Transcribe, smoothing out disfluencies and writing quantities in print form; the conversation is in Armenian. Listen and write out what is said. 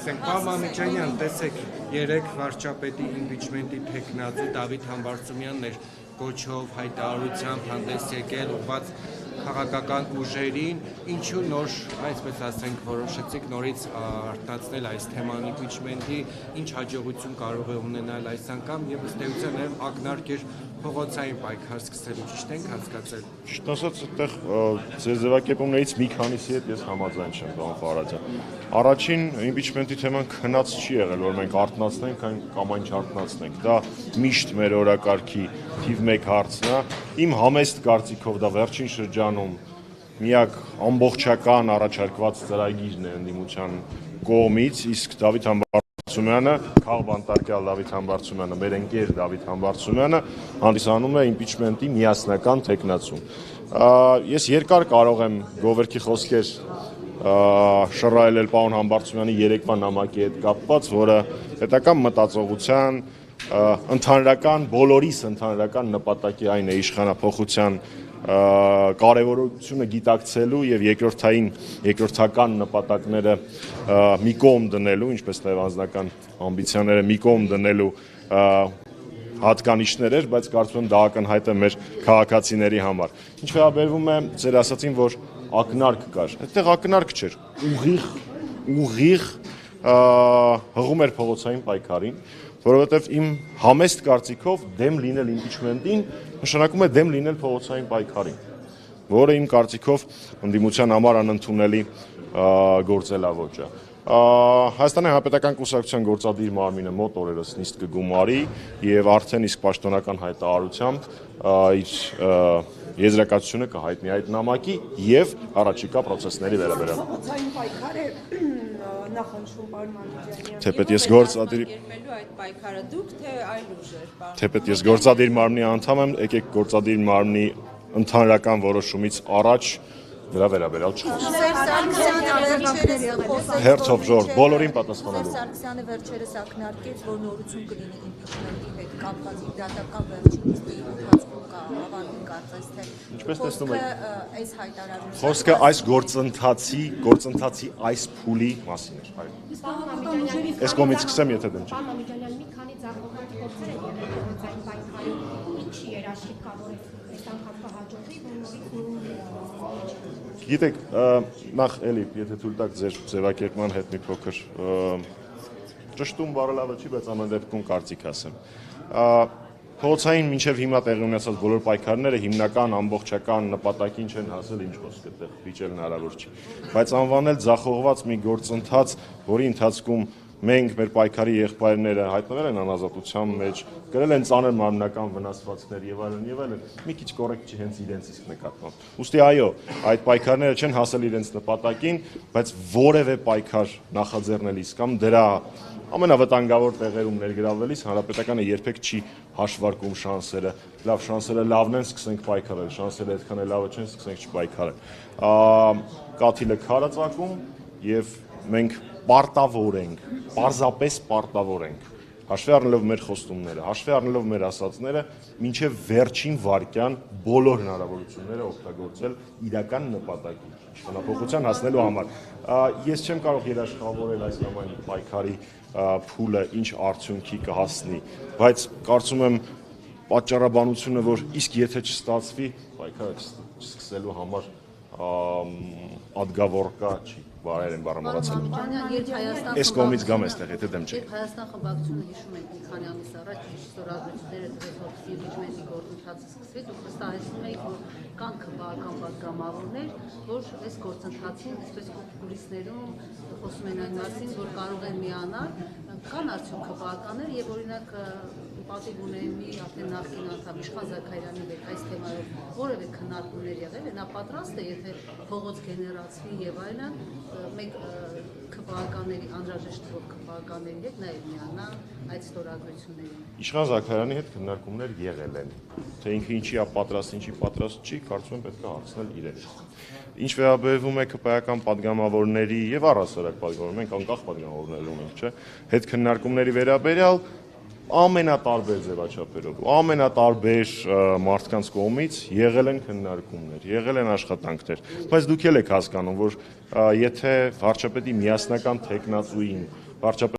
սկսենք։ Պարոն Մամիկյանյան, տեսեք, երեք վարչապետի իմպիչմենտի թեկնածու Դավիթ Համբարձումյանն էր կոչով հայտարարությամբ հանդես եկել ուղղված քաղաքական ուժերին, ինչու նոր, այսպես ասենք, որոշեցիք նորից արթնացնել այս թեման իմպիչմենտի, ինչ հաջողություն կարող է ունենալ այս անգամ եւ ըստ էության նաեւ ակնարկ էր փողոցային պայքար սկսելու, ճիշտ ենք հասկացել։ Ճիշտ ասած, այդտեղ ձեր ձևակերպումներից մի քանիսի հետ ես համաձայն չեմ, պարոն Ֆարադյան։ Առաջին իմպիչմենտի թեման քնած չի եղել, որ մենք արթնացնենք կամ այն չարթնացնենք։ Դա միշտ մեր օրակարգի թիվ 1 հարցն է։ Իմ համեստ կարծիքով դա վերջին շրջանում միակ ամբողջական առաջարկված ծրագիրն է ընդդիմության կողմից, իսկ Դավիթ Համբարձումյանը, քաղբանտարկյալ Դավիթ Համբարձումյանը, մեր ընկեր Դավիթ Համբարձումյանը հանդիսանում է իմպիչմենտի միասնական թեկնածու։ Ես երկար կարող եմ գովերքի խոսքեր շռայլել պարոն Համբարձումյանի երեկվա նամակի հետ կապված, որը պետական մտածողության ընդհանրական բոլորիս ընդհանրական նպատակի այն է իշխանափոխության կարևորությունը գիտակցելու եւ երկրորդական նպատակները մի կողմ դնելու, ինչպես նաեւ անձնական ամբիցիաները մի կողմ դնելու հատկանիշներ էր, բայց կարծում եմ դա ակնհայտ է մեր քաղաքացիների համար։ Ինչ վերաբերվում է ձեր ասացին, որ ակնարկ կար, այդտեղ ակնարկ չէր, ուղիղ հղում էր փողոցային պայքարին, որովհետև իմ համեստ կարծիքով դեմ լինել իմպիչմենտին նշանակում է դեմ լինել փողոցային պայքարին, որը իմ կարծիքով ընդդիմության համար անընդունելի գործելավոճ է։ Հայաստանի Հանրապետական Կուսակցության գործադիր մարմինը մոտ օրերս նիստ կգումարի եւ արդեն իսկ պաշտոնական հայտարարությամբ իր եզրակացությունը կհայտնի այդ նամակի եւ առաջիկա process-ների վերաբերյալ։ Փողոցային պայքար է նախանշում պարոն Մամիկյանյան։ Թեպետ ես գործադիր այդ պայքարը դուք թե այլ ուժեր, պարոն։ Թեպետ ես գործադիր մարմնի անդամ եմ, եկեք գործադիր մարմնի ընդհանրական որոշումից առաջ դրա վերաբերյալ Հերթով ժողով, բոլորին պատասխանելու։ Սարգսյանը վերջերս ակնարկեց, որ նորություն կլինի իմպիչմենտի հետ կապված դատական վերջին նիստի ընթացքում կավարտվի կարծես թե։ Ինչպես տեսնում եք, այս հայտարարությունը խոսքը այս գործընթացի այս փուլի մասին էր, այո։ Այս կողմից սկսեմ, եթե դեմ չի։ Պարոն Մամիկյանյան, մի քանի ձախողած գործեր են եղել փողոցային պայքարում, ինչի երաշխիք կա, որ այս անգամ կհաջողվի, որ նորից Գիտեք, նախ էլի, եթե թույլ տաք ձեր ձևակերպման հետ մի փոքր ճշտում բառը լավը չի, բայց ամեն դեպքում կարծիք ասեմ։ Փողոցային մինչև հիմա տեղի ունեցած բոլոր պայքարները հիմնական ամբողջական նպատակին չեն հասել, ինչ խոսք այդտեղ վիճել հնարավոր չի։ Բայց անվանել ձախողված մի գործընթաց, որի ընթացքում մենք մեր պայքարի եղբայրները հայտնվել են անազատության մեջ, կրել են ծանր մարմնական վնասվածքներ եւ այլն, մի քիչ կոռեկտ չի հենց իրենց իսկ նկատմամբ։ Ուստի այո, այդ պայքարները չեն հասել իրենց նպատակին, բայց որևէ պայքար նախաձեռնելիս կամ դրա ամենավտանգավոր տեղերում ներգրավվելիս հանրապետականը երբեք չի հաշվարկում շանսերը։ Լավ, շանսերը լավն են, սկսենք պայքարել, շանսերը այդքան էլ լավը չեն, սկսենք չպայքարել։ Կաթիլը քարածակում եւ մենք պարտավոր ենք, պարզապես պարտավոր ենք, հաշվի առնելով մեր խոստումները, հաշվի առնելով մեր ասածները, մինչև վերջին վայրկյան բոլոր հնարավորությունները օգտագործել իրական նպատակի, իշխանափոխության հասնելու համար։ Ես չեմ կարող երաշխավորել այս կամ այն պայքարի փուլը ինչ արդյունքի կհասնի, բայց կարծում եմ պատճառաբանությունը, որ իսկ եթե չստացվի, պայքարը չսկսելու համար ադգավորկա չի։ Բարեր են բառը մոռացել։ Այս կողմից գամ այստեղ, եթե դեմ չեք։ Հայաստան խմբակցությունը հիշում եք մի քանի ամիս առաջ ստորագրությունները դրեց, որ իմպիչմենտի գործընթացը սկսվեց ու վստահեցնում էիք, որ կան քվեական պատգամավորներ, որ այս գործընթացին, այսպես կուլիսներում խոսում են այն մասին, որ կարող են միանալ, կան արդյոք քվեականներ եւ օրինակ պատիվ ունեմի արդեն նախկին անդամ Իշխան Զաքարյանի հետ այս թեմայով որևէ քննարկումներ եղել է, նա պատրաստ է, եթե փողոց գեներացվի եւ այլն, մեկ քվեականների անհրաժեշտ քվեականների հետ նաեւ միանա այդ ստորագրություններին։ Իշխան Զաքարյանի հետ քննարկումներ եղել են, թե ինքը ինչի է պատրաստ, ինչի պատրաստ չի, կարծում եմ պետք է հարցնել իրեն։ Ինչ վերաբերվում է քվեական պատգամավորների եւ առհասարակ պատգամավորներ, մենք անկախ պատգամավորներ ունենք, չէ՞, հետ քննարկումների վերաբերյալ ամենատարբեր ձևաչափերով, ամենատարբեր մարդկանց կողմից եղել են քննարկումներ, եղել են աշխատանքներ, բայց դուք եք հասկանում, որ եթե վարչապետի միասնական թեկնածուին վարչապետ